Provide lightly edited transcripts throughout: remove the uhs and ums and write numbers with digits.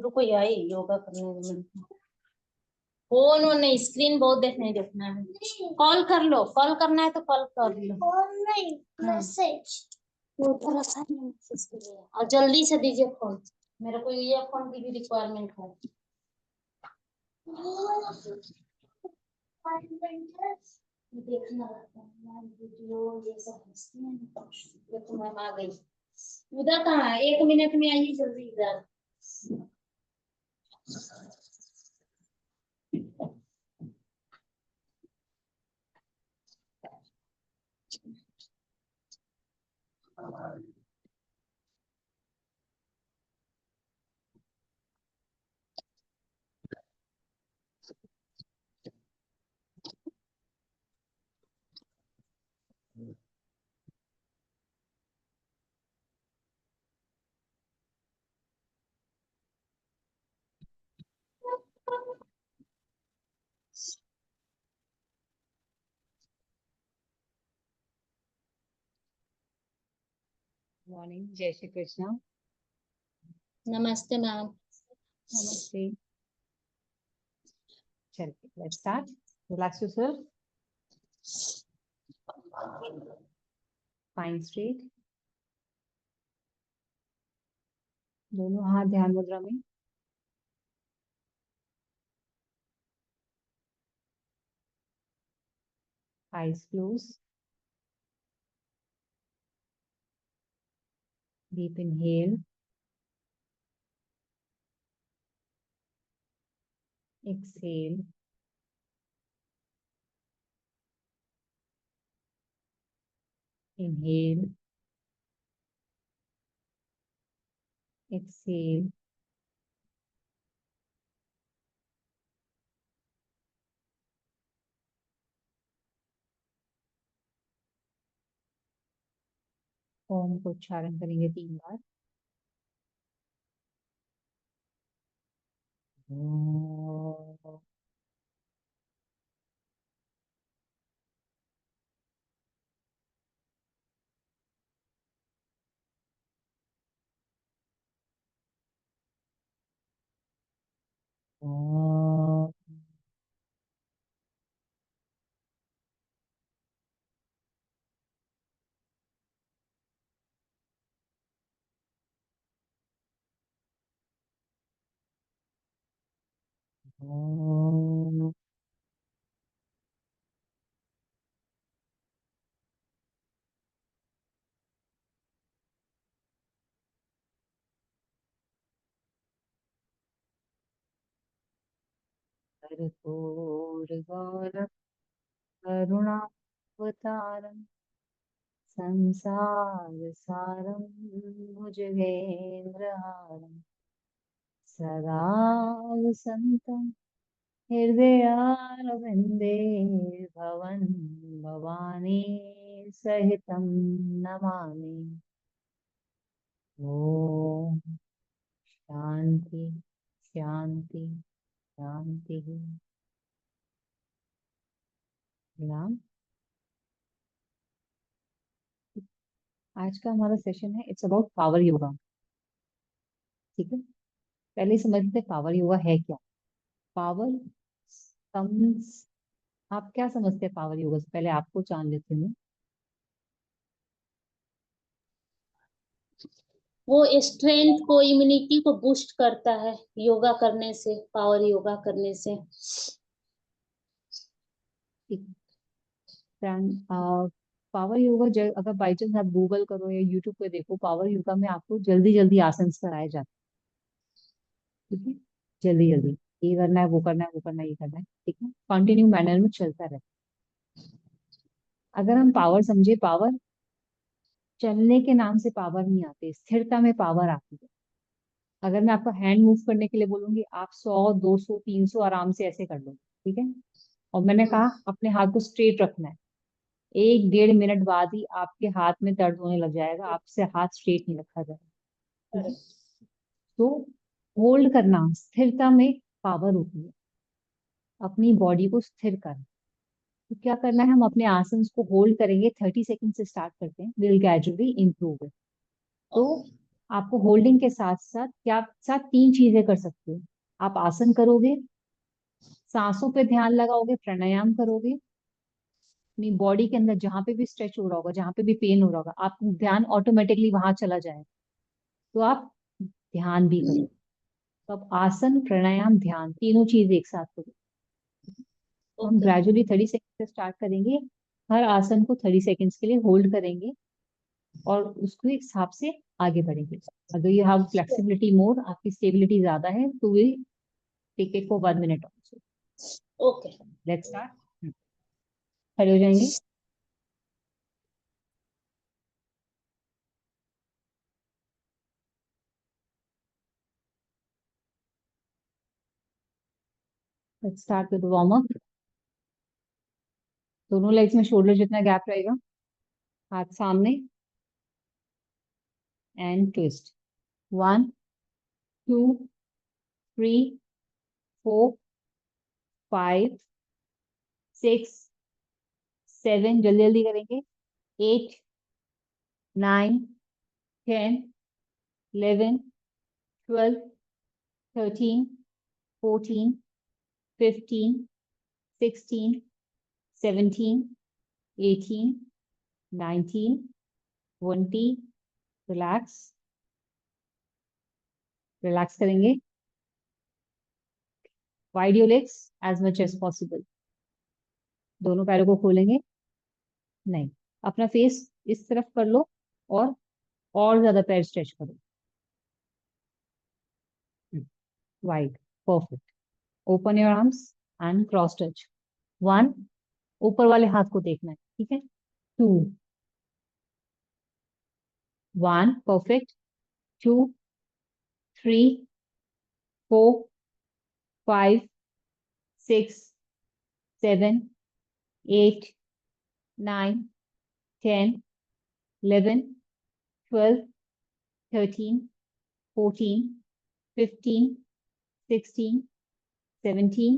रुको यार, योगा करने में फोन और नहीं, स्क्रीन बहुत देखना है। कॉल कर लो, कॉल करना है तो कॉल कर लो। फोन नहीं, मैसेज। वो तो रखा है मैसेज के लिए। और जल्दी से दीजिए फोन, मेरे को ये फोन की भी रिक्वायरमेंट है। देखना रहता है वीडियो, ये सब हंसते हैं। देखो मैम आ गई। उधर कहाँ है? 1 मिनट में आइए जल्दी इधर। मॉर्निंग, जय श्री कृष्णा। नमस्ते मैम। नमस्ते। चलिए, let's start. Relax yourself, spine straight, दोनों हाथ ध्यान मुद्रा में। Eyes close. Deep inhale, exhale. Inhale, exhale. Om को उच्चारण करेंगे 3 बार। ओम। ओम। ओम। कर्पूरगौरं करुणावतारम् संसारसारं भुजगेन्द्रहारं सदा वसन्तं हृदयारविन्दे भवन् भवानी सहितं नमामि। ओम शांति शांति शांति। राम। आज का हमारा सेशन है, इट्स अबाउट पावर योगा। ठीक है, पहले समझते हैं पावर योगा है क्या। पावर सम आप क्या समझते हैं पावर योगा से? पहले आपको जान लेते हैं। वो स्ट्रेंथ को, इम्यूनिटी को बूस्ट करता है योगा करने से, पावर योगा करने से। पावर योगा अगर बाई चांस आप गूगल करो या यूट्यूब पे देखो, पावर योगा में आपको जल्दी जल्दी आसन कराए जाते हैं। ठीक है, जल्दी जल्दी ये करना है, वो करना है, वो करना है, ये करना है। ठीक है, कंटिन्यू मैनर में चलता रहता है। अगर हम पावर समझे, पावर चलने के नाम से पावर नहीं आती, स्थिरता में पावर आती है। अगर मैं आपको हैंड मूव करने के लिए बोलूंगी, आप 100 200 300 आराम से ऐसे कर लो। ठीक है, और मैंने कहा अपने हाथ को स्ट्रेट रखना है, 1 1.5 मिनट बाद ही आपके हाथ में दर्द होने लग जाएगा, आपसे हाथ स्ट्रेट नहीं रखा जाएगा। ठीक है, तो होल्ड करना, स्थिरता में पावर होती है। अपनी बॉडी को स्थिर करना, तो क्या करना है, हम अपने आसन को होल्ड करेंगे। 30 सेकंड से स्टार्ट करते हैं, विल ग्रेजुअली इंप्रूव। तो आपको होल्डिंग के साथ साथ क्या साथ तीन चीजें कर सकते हो। आप आसन करोगे, सांसों पे ध्यान लगाओगे, प्राणायाम करोगे, अपनी बॉडी के अंदर जहां पे भी स्ट्रेच हो रहा होगा, जहां पे भी पेन हो रहा होगा, आप ध्यान ऑटोमेटिकली वहां चला जाए, तो आप ध्यान भी करो। तो आप आसन, प्राणायाम, ध्यान तीनों चीज एक साथ करो। तो हम ओके। ग्रेजुअली 30 सेकेंड से स्टार्ट करेंगे। हर आसन को 30 सेकेंड्स के लिए होल्ड करेंगे और उसको एक हिसाब से आगे बढ़ेंगे। अगर यू हैव फ्लेक्सिबिलिटी मोर, आपकी स्टेबिलिटी ज्यादा है, तो will take it for 1 minute also. Okay. Let's start. खड़े हो जाएंगे। Let's start with warm up. दोनों लेग्स में शोल्डर जितना गैप रहेगा, हाथ सामने एंड ट्विस्ट। 1 2 3 4 5 6 7, जल्दी जल्दी करेंगे। 8 9 10 11 12 13 14 15 16 17 18 19 20। रिलैक्स। रिलैक्स करेंगे। Wide your legs as much as possible. दोनों पैरों को खोलेंगे नहीं, अपना फेस इस तरफ कर लो और ज्यादा पैर स्ट्रेच करो। Wide. Perfect. Open your arms and cross touch. 1, ऊपर वाले हाथ को देखना है, ठीक है। 2, 1, परफेक्ट। 2, 3, 4, 5, 6, 7, 8, 9, 10, 11, 12, 13, 14, 15, 16, 17,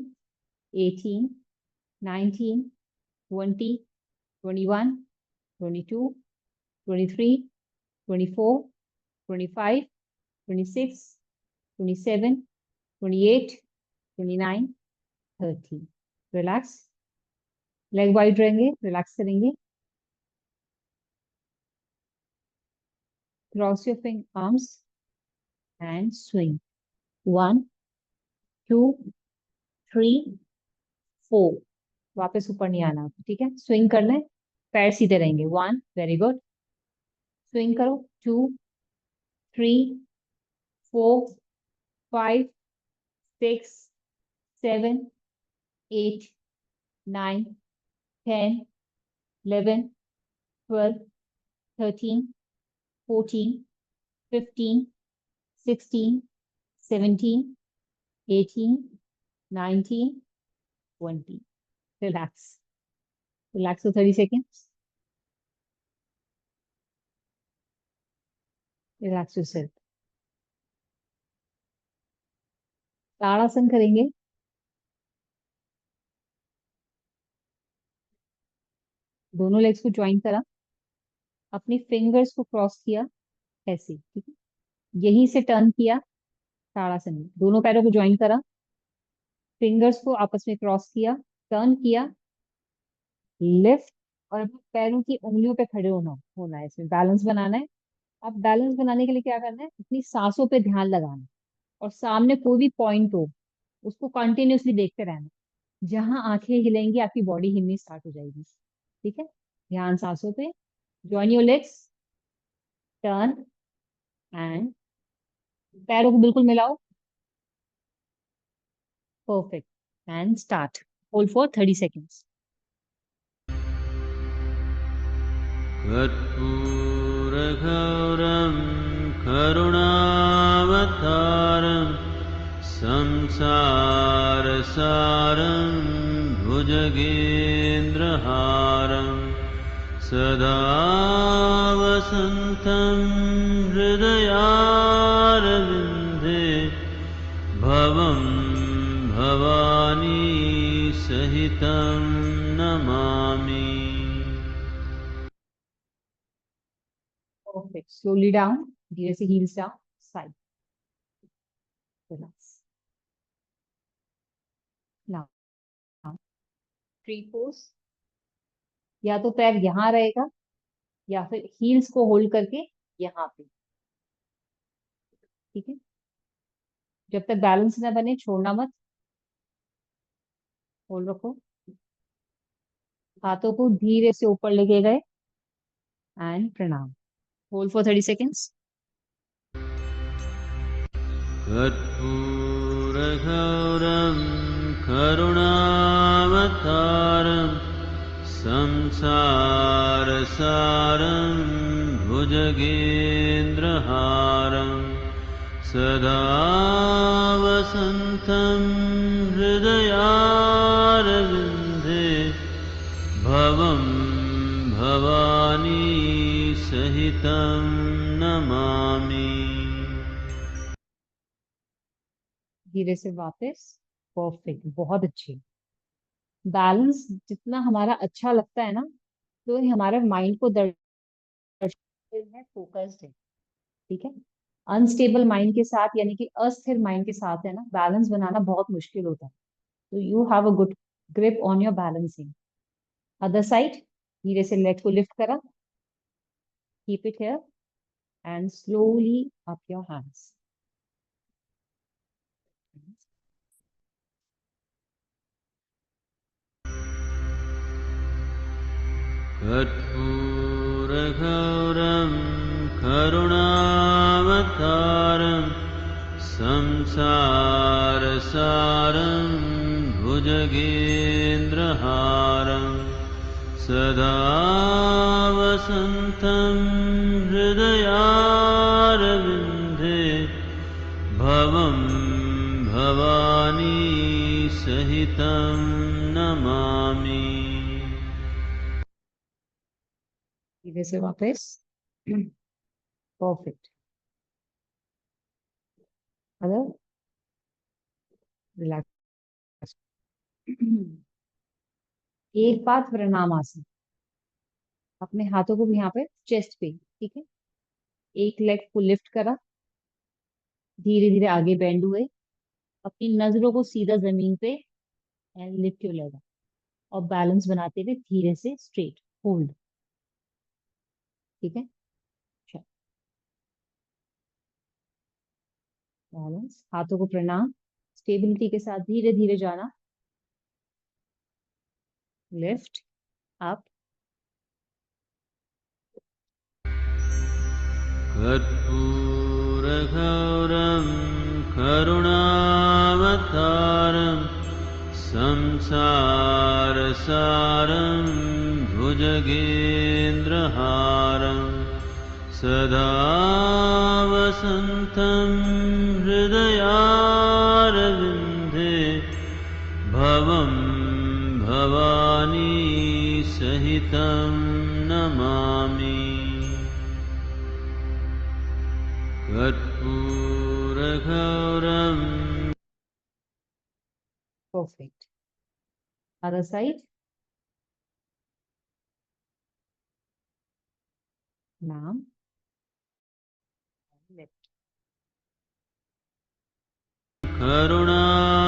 18, 19, 20, 21, 22, 23, 24, 25, 26, 27, 28, 29, 30। रिलैक्स। लेग वाइड रहेंगे, रिलैक्स करेंगे। Cross your finger arms and swing. 1 2 3 4। वापस ऊपर नहीं आना, ठीक है। स्विंग कर लें, पैर सीधे रहेंगे। 1, वेरी गुड। स्विंग करो। 2 3 4 5 6 7 8 9 10 11 12 13 14 15 16 17 18 19 20। Relax. Relax for 30 seconds. Relax yourself. ताड़ासन करेंगे। दोनों लेग्स को ज्वाइन करा, अपनी फिंगर्स को क्रॉस किया ऐसे, ठीक है। यहीं से टर्न किया ताड़ासन में। दोनों पैरों को ज्वाइन करा, फिंगर्स को आपस में क्रॉस किया, टर्न किया, लिफ्ट, और अपने पैरों की उंगलियों पे खड़े होना है। इसमें बैलेंस बनाना है। अब बैलेंस बनाने के लिए क्या करना है, अपनी सांसों पे ध्यान लगाना है और सामने कोई भी पॉइंट हो उसको कंटिन्यूअसली देखते रहना। जहां आंखें हिलेंगी आपकी बॉडी हिलनी स्टार्ट हो जाएगी, ठीक है। ध्यान सांसों पे। Join your legs, turn and पैरों को बिल्कुल मिलाओ। Perfect. And start. Hold for 30 seconds. कर्पूरगौरं करुणावतारं संसारसारं भुजगेन्द्रहारं सदा वसन्तं हृदयारविन्दे भवं भवानी सहितं नमामि। परफेक्ट। Slowly down. धीरे से heels down, side, relax. Now tree pose, या तो पैर यहाँ रहेगा या फिर हील्स को होल्ड करके यहाँ पे, ठीक है। जब तक बैलेंस ना बने छोड़ना मत, होल्ड रखो। हाथों को धीरे से ऊपर लेके गए एंड प्रणाम। Hold for 30 seconds. कर्पूरगौरं करुणावतारं संसारसारं भुजगेन्द्रहारं सदा वसन्तं हृदयारविन्दे भवं भवानी सहितं नमामि। धीरे से वापस, परफेक्ट, बहुत अच्छे। बैलेंस जितना हमारा अच्छा लगता है ना, तो ये हमारे माइंड को दर्शन है, फोकस्ड है, ठीक है। अनस्टेबल माइंड के साथ, यानी कि अस्थिर माइंड के साथ है ना, बैलेंस बनाना बहुत मुश्किल होता है। तो you have a good grip on your balancing. Other side, धीरे से लेग को लिफ्ट करा, keep it here and slowly up your hands. कर्पूरगौरं करुणावतारं संसारसारं भुजगेन्द्रहारं सदा वसन्तं हृदयारविन्दे भवं भवानी सहितं नमामि। धीरे से वापस, परफेक्ट। अगर रिलैक्स। एक बात, प्रणाम आसन। अपने हाथों को भी यहाँ पे चेस्ट पे, ठीक है। एक लेग को लिफ्ट करा, धीरे धीरे आगे बेंड हुए, अपनी नजरों को सीधा जमीन पे एंड लिफ्ट योर लेग, और बैलेंस बनाते हुए धीरे से स्ट्रेट होल्ड, ठीक है। बैलेंस, हाथों को प्रणाम, स्टेबिलिटी के साथ धीरे धीरे जाना, लिफ्ट अप। कर्पूरगौरं करुणावतारं संसारसारं भुजगेन्द्रहारं सदा वसन्तं हृदयारविन्दे भवं भवानी सहितं नमामि। कर्पूरगौरं परफेक्ट। अदर साइड, नाम, लेफ्ट। करुणावतारं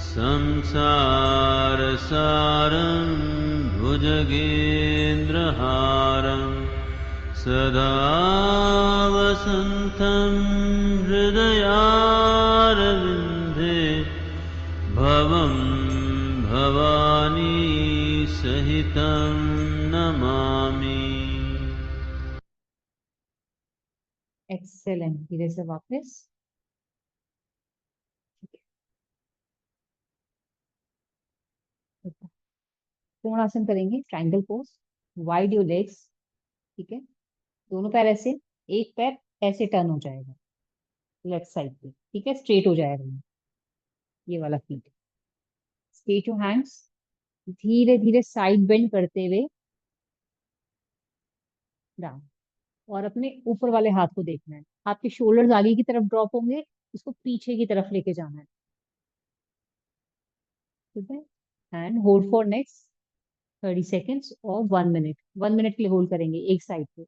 संसारसारं भुजगेन्द्रहारं सदा वसन्तं हृदयारविन्दे भवं भवानी सहितं नमामि। एक्सेलेंट। धीरे से वापस, पूर्णासन करेंगे, triangle pose, wide your legs, ठीक है। दोनों पैर ऐसे, एक पैर ऐसे टर्न हो जाएगा लेफ्ट साइड पे, ठीक है, स्ट्रेट हो जाएगा ये वाला फीट। स्ट्रेट योर हैंड्स, धीरे धीरे साइड बेंड करते हुए डाउन, और अपने ऊपर वाले हाथ को देखना है। आपके शोल्डर्स आगे की तरफ ड्रॉप होंगे, इसको पीछे की तरफ लेके जाना है, ठीक है। And hold for next 30 seconds और 1 मिनट, 1 मिनट के लिए होल्ड करेंगे एक साइड पे।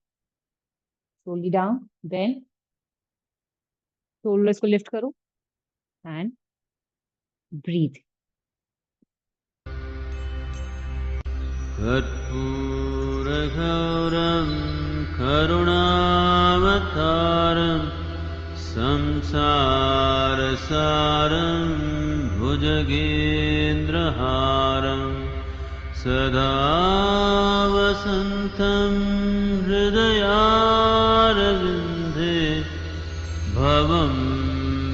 slowly down, bend, shoulders को lift करो and breathe. कर्पूरगौरं करुणावतारं संसारसारं भुजगेन्द्रहारं सदा वसन्तं हृदयारविन्दे भवं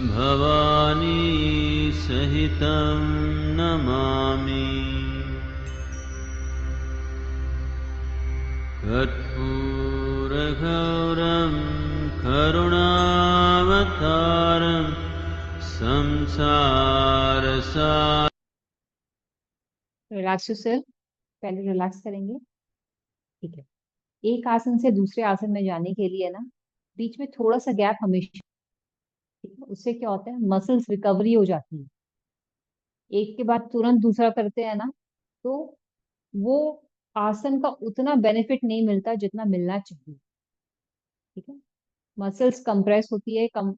भवानी सहितं नमामि कर्पूरगौरं करुणावतारं संसारसारं रिलैक्स योरसेल्फ. पहले रिलैक्स करेंगे. ठीक है. एक आसन से दूसरे आसन में जाने के लिए ना बीच में थोड़ा सा गैप हमेशा. ठीक है. उससे क्या होता है, मसल्स रिकवरी हो जाती है. एक के बाद तुरंत दूसरा करते हैं ना तो वो आसन का उतना बेनिफिट नहीं मिलता जितना मिलना चाहिए. ठीक है. मसल्स कंप्रेस होती है, कम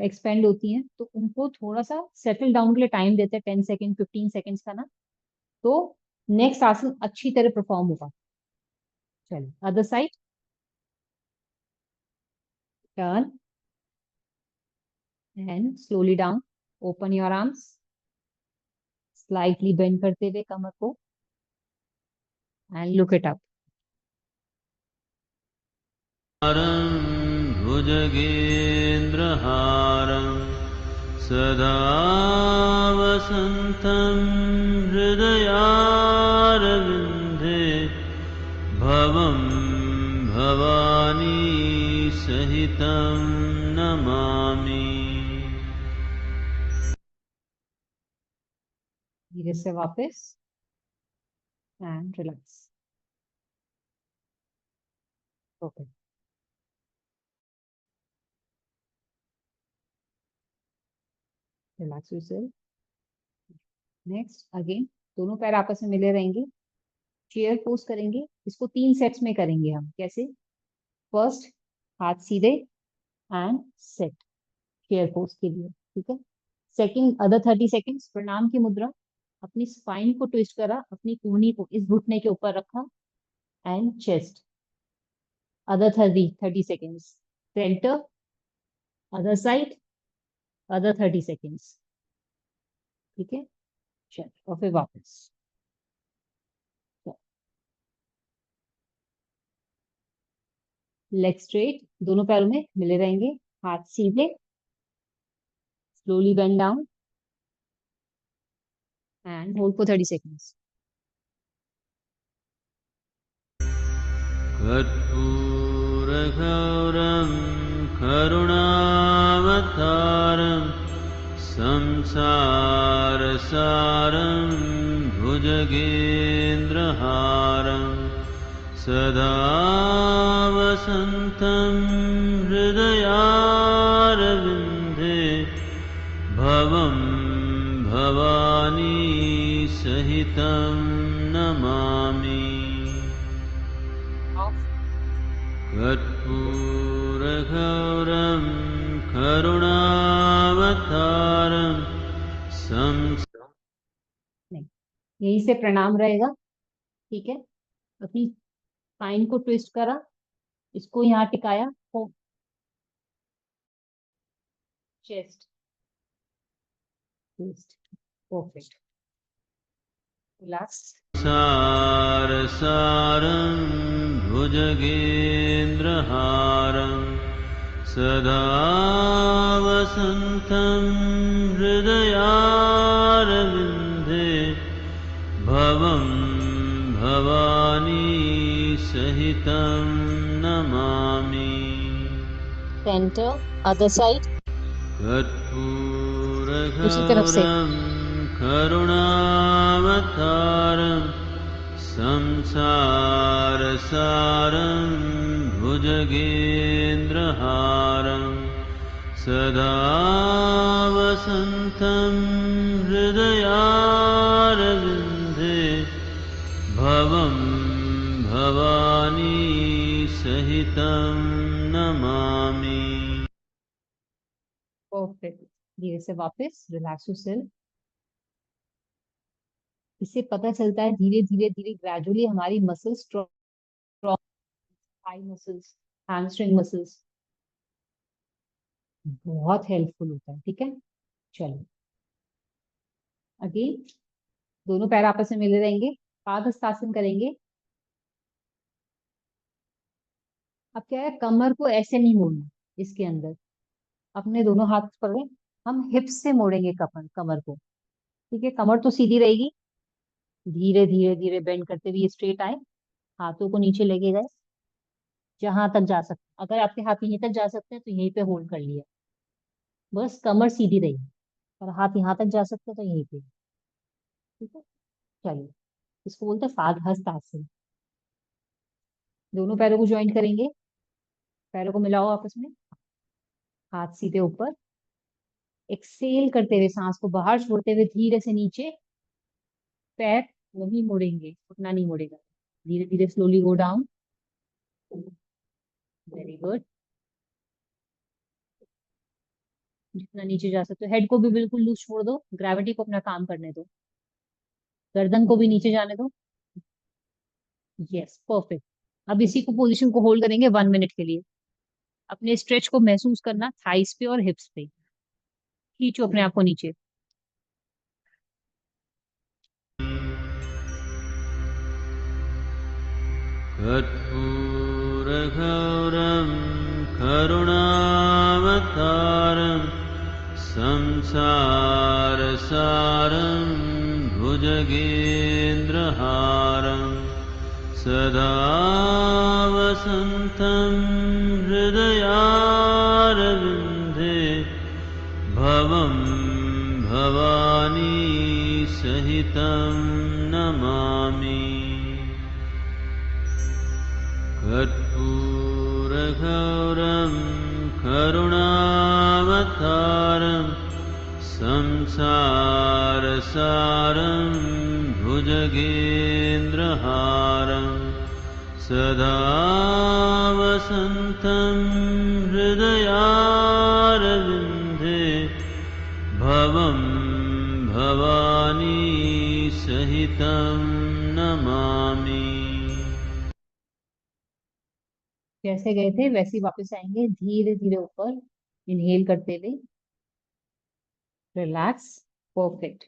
एक्सपेंड होती हैं, तो उनको थोड़ा सा सेटल डाउन के लिए टाइम देते हैं, 10 सेकेंड 15 सेकेंड्स का ना, तो नेक्स्ट आसन अच्छी तरह परफॉर्म होगा. चलिए other side. Turn and slowly down. Open your arms. Slightly bend करते हुए कमर को एंड लुक इट अप. भुजगेन्द्रहारं सदा वसन्तं हृदयारविन्दे भवं भवानी सहितं नमामि धीरे से वापस and relax. Okay. Relax yourself. Next again दोनों पैर आपस में मिले रहेंगे. चेयर पोज करेंगे. इसको 3 सेट्स में करेंगे हम. कैसे? फर्स्ट हाथ सीधे एंड सेट चेयर पोज के लिए. ठीक है. सेकंड अदर 30 सेकेंड्स प्रणाम की मुद्रा. अपनी स्पाइन को ट्विस्ट करा, अपनी कोहनी को इस घुटने के ऊपर रखा and chest. Other 30 seconds. Centre, other side, other 30 seconds. ठीक है. चल और फिर वापस. लेग स्ट्रेट, दोनों पैरों में मिले रहेंगे. हाथ सीधे. Slowly bend down and hold for 30 seconds. कर्पूरगौरं करुणावतारं संसारसारं भुजगेन्द्रहारं सदा वसन्तं हृदयारविन्दे भवं भवानी सहितं नमामि कर्पूरगौरं करुणावतारं यहीं से प्रणाम रहेगा. ठीक है. अपनी स्पाइन को ट्विस्ट करा, इसको यहाँ टिकाया. Chest twist. परफेक्ट. रिलैक्स. संसारसारं भुजगेन्द्रहारं सदा वसन्तं हृदयारविन्दे भवं भवानी सहितं नमामि सेंटर, अदर साइड. कर्पूरगौरं करुणावतारं संसारसारं भुजगेन्द्रहारं सदा वसन्तं हृदयारविन्दे भवं भवानी सहितं नमामि परफेक्ट। धीरे से वापस रिलैक्स योरसेल्फ। इससे पता चलता है धीरे धीरे धीरे ग्रेजुअली हमारी muscles strong, thigh muscles, hamstring muscles, बहुत हेल्पफुल होता है। ठीक है, चलो अगेन दोनों पैर आपस में मिले रहेंगे, पादहस्तासन करेंगे। अब क्या है, कमर को ऐसे नहीं मोड़ना, इसके अंदर अपने दोनों हाथ पकड़े, हम हिप्स से मोड़ेंगे कमर कमर को। ठीक है, कमर तो सीधी रहेगी, धीरे धीरे धीरे बेंड करते हुए स्ट्रेट आए, हाथों को नीचे लेके गए जहां तक जा सकते, अगर आपके हाथ यहीं तक जा सकते हैं तो यहीं पे होल्ड कर लिया, बस कमर सीधी रही। और हाथ यहाँ तक जा सकते हैं तो यहीं पे। ठीक है, चलिए इसको बोलते हैं पादहस्त आसन। दोनों पैरों को ज्वाइन करेंगे, पैरों को मिलाओ आपस में, हाथ सीधे ऊपर, एक्सेल करते हुए सांस को बाहर छोड़ते हुए धीरे से नीचे, पैर नहीं मुड़ेंगे, उतना नहीं मुड़ेगा, धीरे धीरे slowly go down. Very good, जितना नीचे जा सकते हो। हेड को भी बिल्कुल लूज छोड़ दो, ग्रेविटी को अपना काम करने दो, गर्दन को भी नीचे जाने दो। Yes perfect. अब इसी को पोजीशन को होल्ड करेंगे 1 मिनट के लिए। अपने स्ट्रेच को महसूस करना थाइस पे और हिप्स पे, खींचो अपने आप को नीचे। कर्पूरगौरं करुणावतारं संसारसारं भुजगेन्द्रहारं सदा वसन्तं हृदयारविन्दे भवं भवानी सहितं नमामि कर्पूरगौरं करुणावतारं संसारसारं भुजगेन्द्रहारं सदा वसन्तं हृदयारविन्दे भवं भवानी सहितं नमामि जैसे गए थे वैसे ही वापस आएंगे, धीरे धीरे ऊपर इनहेल करते हुए, relax, perfect.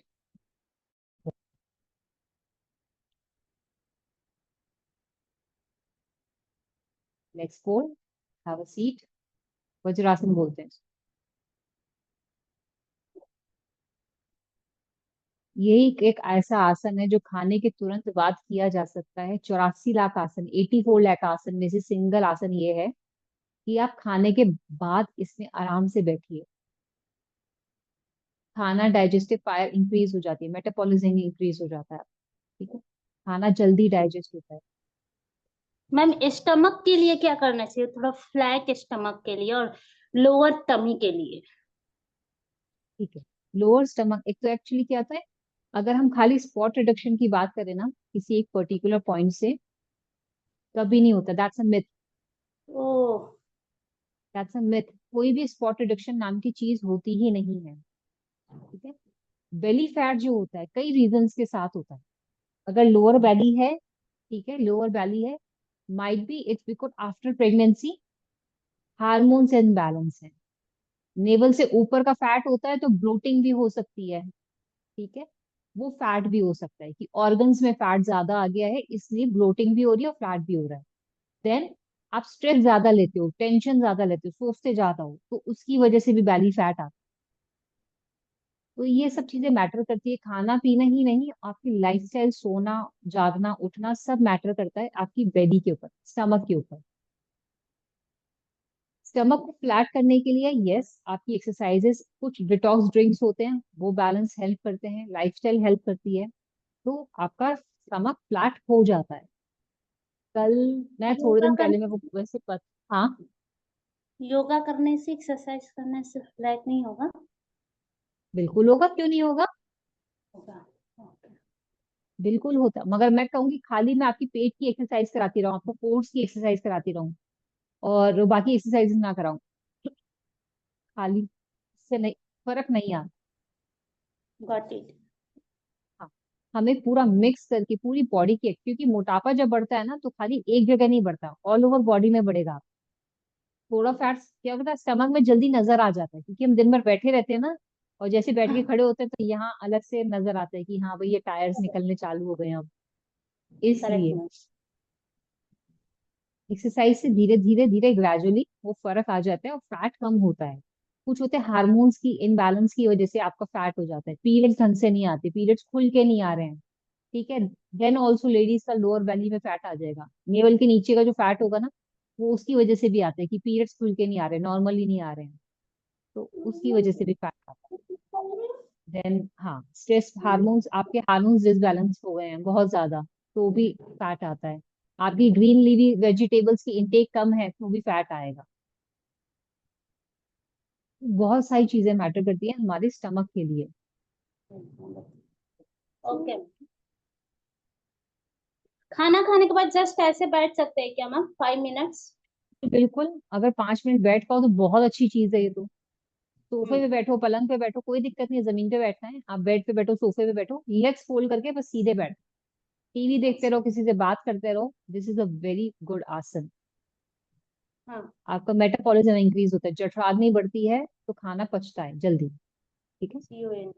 Let's go, have a seat. Vajrasana बोलते हैं। यही एक ऐसा आसन है जो खाने के तुरंत बाद किया जा सकता है। 84 लाख आसन, 84 लाख आसन में से सिंगल आसन ये है कि आप खाने के बाद इसमें आराम से बैठिए। खाना डाइजेस्टिव फायर इंक्रीज हो जाती है, मेटाबॉलिज्म इंक्रीज हो जाता है। ठीक है, खाना जल्दी डाइजेस्ट होता है। मैम स्टमक के लिए क्या करना चाहिए, थोड़ा फ्लैट स्टमक के लिए और लोअर टमी के लिए? ठीक है, लोअर स्टमक एक तो एक्चुअली क्या होता है, अगर हम खाली स्पॉट रिडक्शन की बात करें ना किसी एक पर्टिकुलर पॉइंट से, कभी नहीं होता, that's a myth. Oh. That's a myth, कोई भी स्पॉट रिडक्शन नाम की चीज होती ही नहीं है। ठीक है, बेली फैट जो होता है कई रीजंस के साथ होता है। अगर लोअर बैली है, ठीक है, लोअर बैली है, might be it's because after pregnancy hormones imbalance है। नेवल से ऊपर का फैट होता है तो ब्लोटिंग भी हो सकती है। ठीक है, वो फैट भी हो सकता है कि ऑर्गन्स में फैट ज्यादा आ गया है इसलिए ब्लोटिंग भी हो रही है और फैट भी हो रहा है। देन आप स्ट्रेस ज्यादा लेते हो, टेंशन ज्यादा लेते हो, सोचते ज्यादा हो, तो उसकी वजह से भी बैली फैट आता है। तो ये सब चीजें मैटर करती है, खाना पीना ही नहीं, आपकी लाइफस्टाइल, सोना, जागना, उठना, सब मैटर करता है आपकी बेली के ऊपर, स्टमक के ऊपर। स्टमक को फ्लैट करने के लिए यस आपकी एक्सरसाइजेस, कुछ डिटॉक्स ड्रिंक्स होते हैं वो बैलेंस हेल्प करते हैं, लाइफस्टाइल हेल्प करती है, तो आपका स्टमक फ्लैट हो जाता है। कल मैं थोड़े योगा दिन कर पहले मेरे को वैसे हाँ, योगा करने से, एक्सरसाइज करने से फ्लैट नहीं होगा? बिल्कुल होगा, क्यों नहीं होगा, होगा। ओके। बिल्कुल होता। मगर मैं कहूंगी खाली मैं आपकी पेट की एक्सरसाइज कराती रहूं, आपको कोर्स की एक्सरसाइज कराती रहूं, और बाकी एक्सरसाइज ना कराऊं, खाली इससे नहीं, फर्क नहीं आता। Got it. हाँ, हमें पूरा मिक्स करके पूरी बॉडी के, क्योंकि मोटापा जब बढ़ता है ना तो खाली एक जगह नहीं बढ़ता, ऑल ओवर बॉडी में बढ़ेगा। थोड़ा फैट क्या होता है, स्टमक में जल्दी नजर आ जाता है, क्योंकि हम दिन भर बैठे रहते हैं ना, और जैसे बैठ के खड़े होते हैं तो यहाँ अलग से नजर आता है कि हाँ भाई ये टायर्स निकलने चालू हो गए हैं अब। करेक्ट इसलिए मैम। एक्सरसाइज से धीरे धीरे धीरे ग्रेजुअली वो फर्क आ जाता है और फैट कम होता है। कुछ होते हैं हार्मोन्स की इनबैलेंस की वजह से आपका फैट हो जाता है, पीरियड्स ढंग से नहीं आते, पीरियड्स खुल के नहीं आ रहे हैं, ठीक है। देन ऑल्सो लेडीज का लोअर बेली में फैट आ जाएगा, नेवल के नीचे का जो फैट होगा ना, वो उसकी वजह से भी आता है कि पीरियड्स खुल के नहीं आ रहे, नॉर्मली नहीं आ रहे हैं, तो उसकी वजह से भी फैट आता है। देन हाँ, स्ट्रेस हार्मोन्स, आपके हार्मोन्स डिसबैलेंस हो गए हैं बहुत ज्यादा, तो भी फैट आता है। आपकी ग्रीन लीवी वेजिटेबल्स की इंटेक कम है तो भी फैट आएगा। बहुत सारी चीजें मैटर करती है हमारे स्टमक के लिए। ओके। खाना खाने के बाद जस्ट ऐसे बैठ सकते हैं क्या मैम, 5 मिनट्स? तो बिल्कुल, अगर 5 मिनट बैठ पाओ तो बहुत अच्छी चीज है ये तो। सोफे हम्म। पे बैठो, पलंग पे बैठो, कोई दिक्कत नहीं है, जमीन पे बैठना है, आप बेड पे बैठो, सोफे पे बैठो, लेग्स फोल्ड करके बस सीधे बैठो, टीवी देखते रहो, किसी से बात करते रहो, this is a very good आसन। हाँ। आपका मेटाबॉलिज्म इंक्रीज होता है, जठराग्नि बढ़ती है तो खाना पचता है जल्दी, ठीक है। CUN।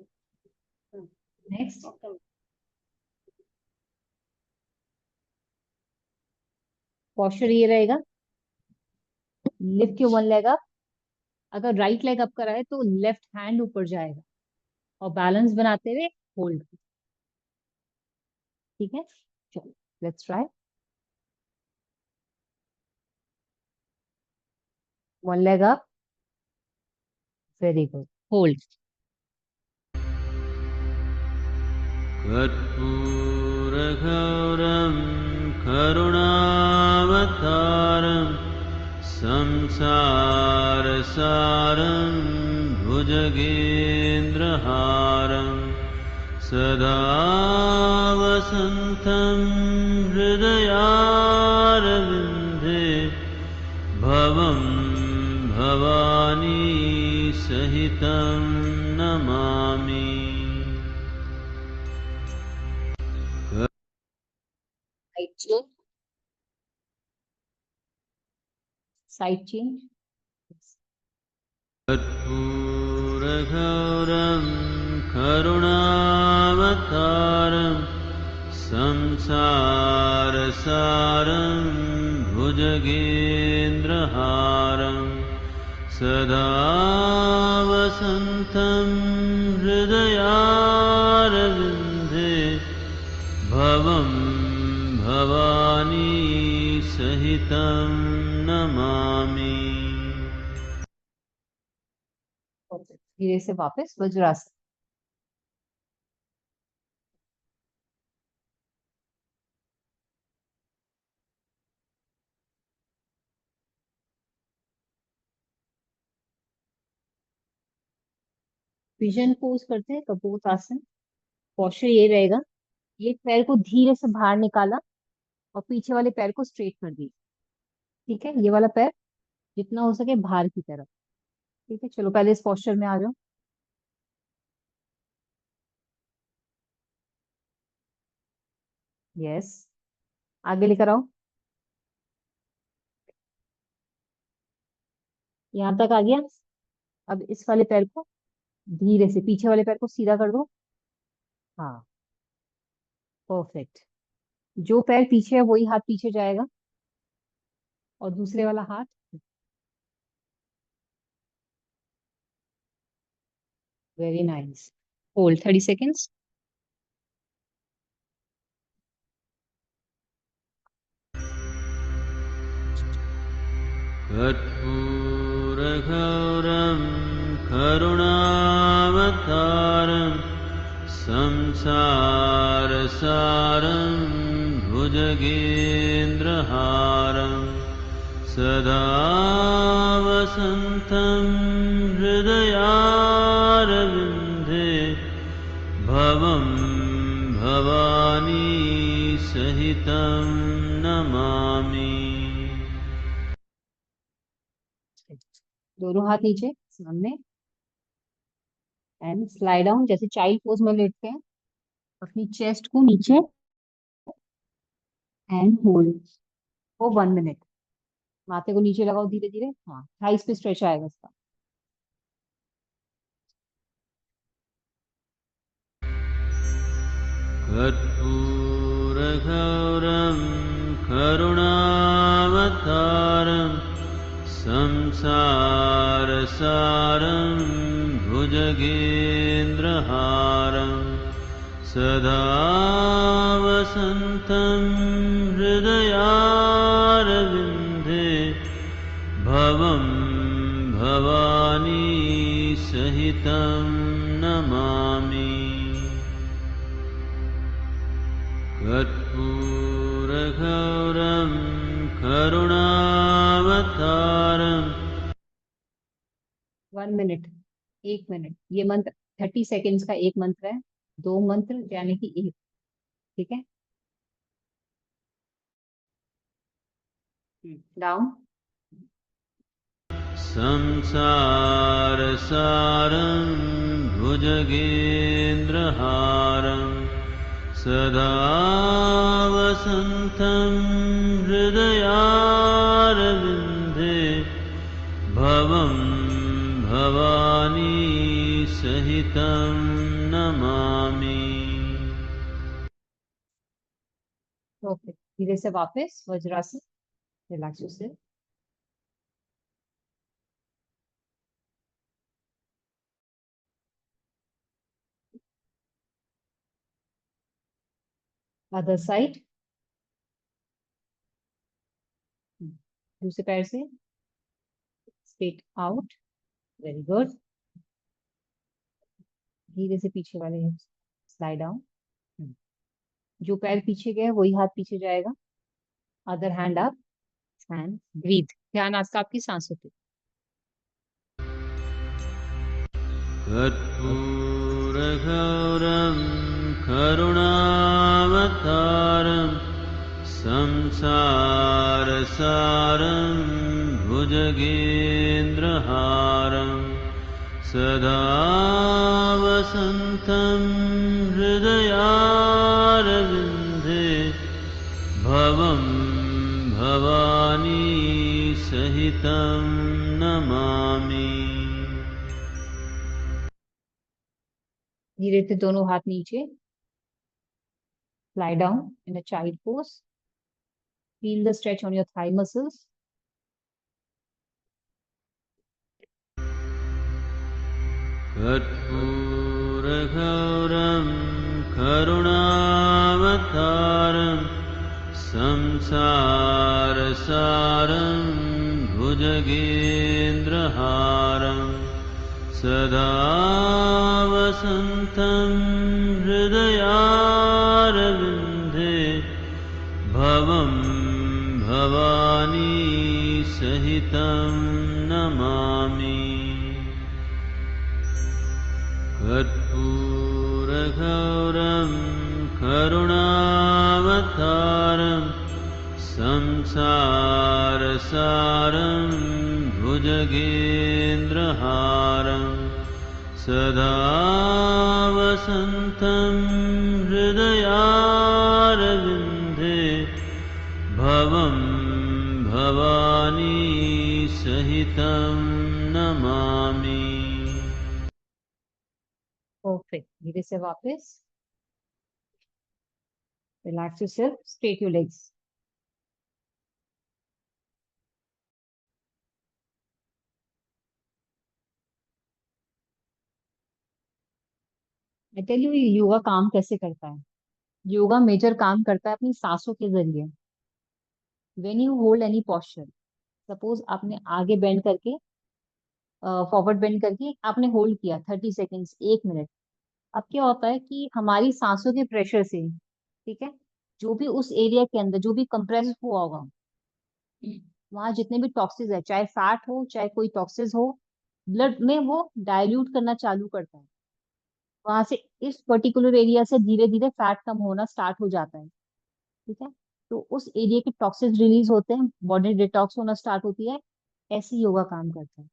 Next, okay. पोस्चर ये रहेगा, lift your one leg up, अगर राइट लेग अप करा है तो लेफ्ट हैंड ऊपर जाएगा, और बैलेंस बनाते हुए होल्ड, ठीक है। चलो let's try, one leg up, very good, hold. कर्पूरगौरं करुणावतारं संसारसारं भुजगेन्द्रहारं सदा वसन्तं हृदयारविन्दे भवं भवानी सहितं नमामि। साइड चेंज, साइड चेंज, कर्पूरगौरं करुणावतारं संसारसारं भुजगेन्द्रहारं सदा वसन्तं हृदयारविन्दे भवं भवानी सहितं नमामि। धीरे से वापस वज्रासन। पिजन पोज करते हैं, कपोतासन। पोस्चर ये रहेगा, एक पैर को धीरे से बाहर निकाला और पीछे वाले पैर को स्ट्रेट कर दिया, ठीक है। ये वाला पैर जितना हो सके बाहर की तरफ, ठीक है। चलो पहले इस पोस्चर में आ जाओ, यस, आगे लेकर आओ, यहाँ तक आ गया। अब इस वाले पैर को धीरे से, पीछे वाले पैर को सीधा कर दो, हाँ, परफेक्ट। जो पैर पीछे है वही हाथ पीछे जाएगा, और दूसरे वाला हाथ, वेरी नाइस, होल्ड 30 सेकेंड्स। कर्पूरगौरं करुणावतारं संसारसारं भुजगेन्द्रहारं सदा वसन्तं हृदयारविन्दे भवं भवानी सहितं नमामि। दोनों हाथ नीचे सामने एंड स्लाइड डाउन, जैसे चाइल्ड पोज में लेटते हैं। अपनी चेस्ट को नीचे एंड होल्ड फॉर 1 मिनट। माथे को नीचे लगाओ धीरे धीरे, हाँ थाइस पे स्ट्रेच आएगा इसका। कर्पूरगौरं करुणावतारं संसारसारं भुजगेन्द्रहारं सदा वसन्तं हृदयारविन्दे भवं भवानी सहितं नमामि। कर्पूरगौरं करुणावतारं 1 मिनट, 1 मिनट, ये मंत्र 30 सेकेंड्स का एक मंत्र है, 2 मंत्र यानी कि एक। ठीक है, डाउन। संसारसारं भुजगेन्द्रहारं सदा वसन्तं हृदयारविन्दे भवं भवानी सहितं नमामि। ओके, धीरे से वापस vajrasana, relax yourself. Other side, दूसरे पैर से स्ट्रेट आउट, वेरी गुड। धीरे से पीछे वाले हिप्स स्लाइड डाउन। जो पैर पीछे गए वही हाथ पीछे जाएगा। Other hand up and breathe. ध्यान आज का आपकी सांसों पे। कर्पूरगौरं करुणावतारं संसारसारं भुजगेन्द्रहारं सदा वसन्तं हृदयारविन्दे भवं भवानी सहितं नमामि। धीरे से दोनों हाथ नीचे, lie down in a child pose. Feel the stretch on your thigh muscles. कर्पूरगौरं करुणावतारं संसारसारं भुजगेन्द्रहारं सदा वसन्तं हृदयारविन्दे भवं भवानी सहितं नमामि। कर्पूरगौरं करुणावतारं संसारसारं भुजगेन्द्रहारं सदा वसन्तं हृदयारविन्दे भवं भवानी सहितं नमामि। Perfect. धीरे से वापस. Relax yourself. Straight your legs. I tell you, ये योगा काम कैसे करता है. योगा मेजर काम करता है अपनी सांसों के जरिए. When you hold any posture, suppose आपने आगे बेंड करके फॉरवर्ड बेंड करके आपने होल्ड किया 30 सेकेंड्स, 1 मिनट. अब क्या होता है कि हमारी सांसों के प्रेशर से, ठीक है, जो भी उस एरिया के अंदर जो भी कंप्रेस हुआ होगा, वहां जितने भी टॉक्सिस है, चाहे फैट हो चाहे कोई टॉक्सिस हो, ब्लड में वो डाइल्यूट करना चालू करता है. वहां से इस पर्टिकुलर एरिया से धीरे धीरे फैट कम होना स्टार्ट हो जाता है. ठीक है, तो उस एरिया के टॉक्सिस रिलीज होते हैं, बॉडी डिटॉक्स होना स्टार्ट होती है. ऐसे योगा काम करता है.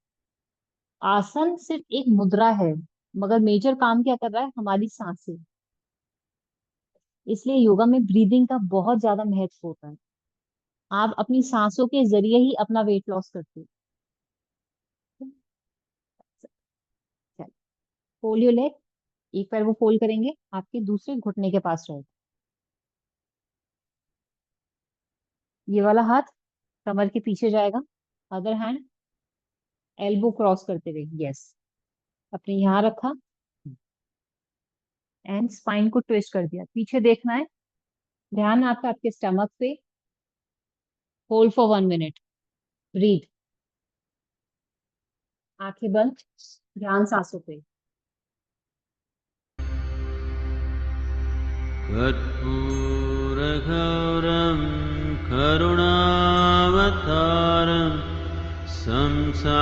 आसन सिर्फ एक मुद्रा है, मगर मेजर काम क्या कर रहा है, हमारी सांसें। इसलिए योगा में ब्रीदिंग का बहुत ज्यादा महत्व होता है। आप अपनी सांसों के जरिए ही अपना वेट लॉस करते हो। Fold your leg. एक पैर वो फोल्ड करेंगे, आपके दूसरे घुटने के पास रहेगा। ये वाला हाथ कमर के पीछे जाएगा। अदर हैंड एल्बो क्रॉस करते हुए, यस, अपने यहाँ रखा एंड स्पाइन को ट्विस्ट कर दिया, पीछे देखना है। ध्यान आपका आपके स्टमक पे। Hold for 1 minute. ब्रीथ। आंखें बंद। ध्यान सांसों पे। कर्पूरगौरं करुणावतारं संसारसारं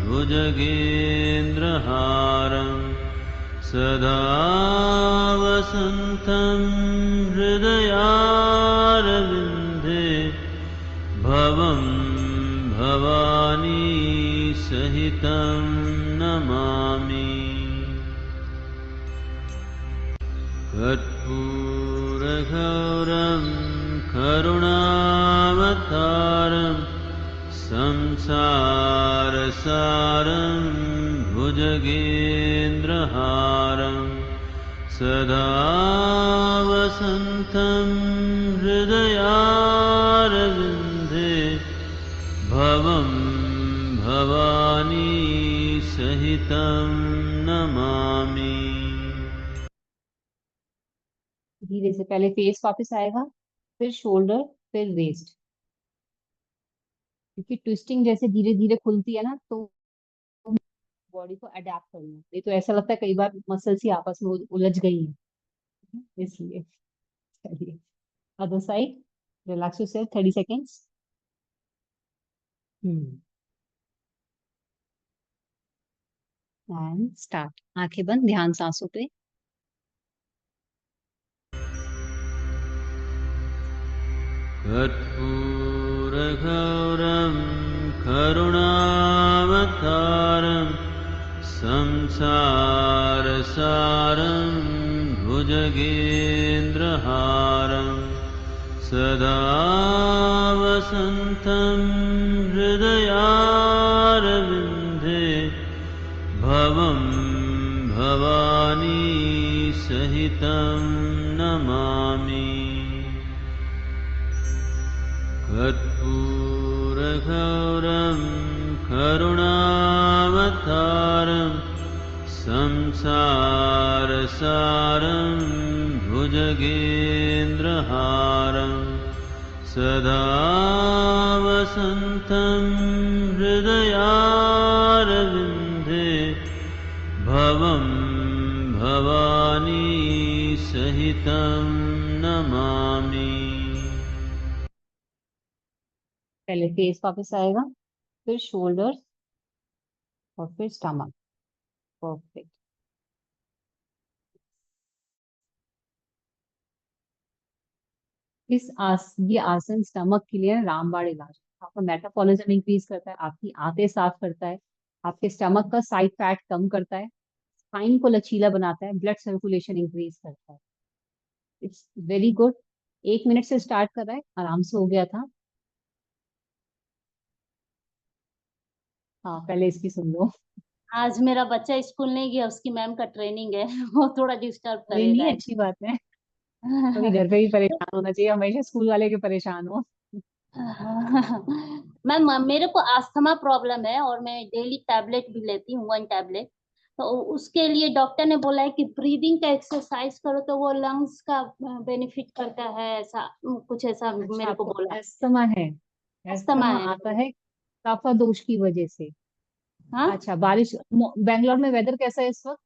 भुजगेन्द्रहारं सदा वसन्तं हृदयारविन्दे भवं भवानी सहितं नमामि। कर्पूरगौरं करुणावतारं संसारसारं भुजगेन्द्रहारं सदा वसन्तं हृदयारविन्दे भवं भवानी सहितं नमामि। धीरे से पहले फेस वापस आएगा, फिर शोल्डर, फिर वेस्ट। क्योंकि ट्विस्टिंग जैसे धीरे धीरे खुलती है ना, तो बॉडी को अडेप्ट करना, नहीं तो ऐसा लगता है कई बार मसल्स ही आपस में उलझ गई हैं, इसलिए। चलिए, other side. Relax yourself 30 seconds. And start. आंखें बंद, ध्यान सांसों पे। कर्पूरगौरं करुणावतारं संसारसारं भुजगेन्द्रहारं सदा वसन्तं हृदयारविन्दे भवं भवानी सहितं नमामि। कर्पूरगौरं करुणावतारं संसारसारं भुजगेन्द्रहारं सदा वसन्तं हृदयारविन्दे भवं भवानी सहितं नमामि। पहले फेस वापस आएगा, फिर शोल्डर, और फिर स्टमक। परफेक्ट। ये आसन स्टमक के लिए रामबाण इलाज है। आपका मेटाबॉलिज्म इंक्रीज करता है, आपकी आंतें साफ करता है, आपके स्टमक का साइड फैट कम करता है, स्पाइन को लचीला बनाता है, ब्लड सर्कुलेशन इंक्रीज करता है। It's very good. 1 मिनट से स्टार्ट कर रहा है, आराम से हो गया था। हाँ, पहले इसकी सुन लो। आज मेरा बच्चा स्कूल नहीं गया, उसकी मैम का ट्रेनिंग है। वो थोड़ा डिस्टर्ब नहीं नहीं, करेगा। अच्छी बात है। कभी घर पे भी परेशान होना चाहिए, हमेशा स्कूल वाले के परेशान हो। मैम, मेरे को अस्थमा प्रॉब्लम है और मैं डेली टैबलेट भी लेती हूँ, 1 टैबलेट। तो उसके लिए डॉक्टर ने बोला है कि ब्रीदिंग का एक्सरसाइज करो तो वो लंग्स का बेनिफिट करता है, ऐसा कुछ ऐसा अच्छा, मेरे को आपको बोला। अस्थमा है? अस्थमा अस्थमा है। आता है कफ दोष की वजह से। हाँ, अच्छा, बारिश बैंगलोर में वेदर कैसा है इस वक्त?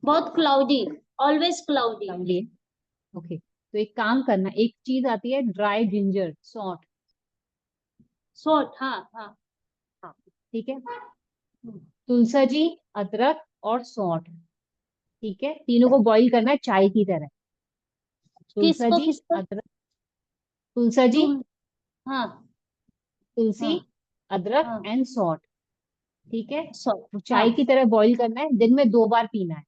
बहुत क्लाउडी, ऑलवेज क्लाउडी। क्लाउडी है। ओके, तो एक काम करना, एक चीज आती है ड्राई जिंजर, सौंठ। शॉर्ट, हाँ हाँ। हाँ, ठीक है। तुलसा जी, अदरक और सौंठ, ठीक है, तीनों को बॉईल करना है चाय की तरह। तुलसा किसको जी, किसको? अदरक। तुलसा जी, तुम। हाँ तुलसी, हाँ अदरक हाँ एंड सॉल्ट, ठीक है। सॉरी। वो हाँ चाय की तरह बॉईल करना है, दिन में 2 बार पीना है।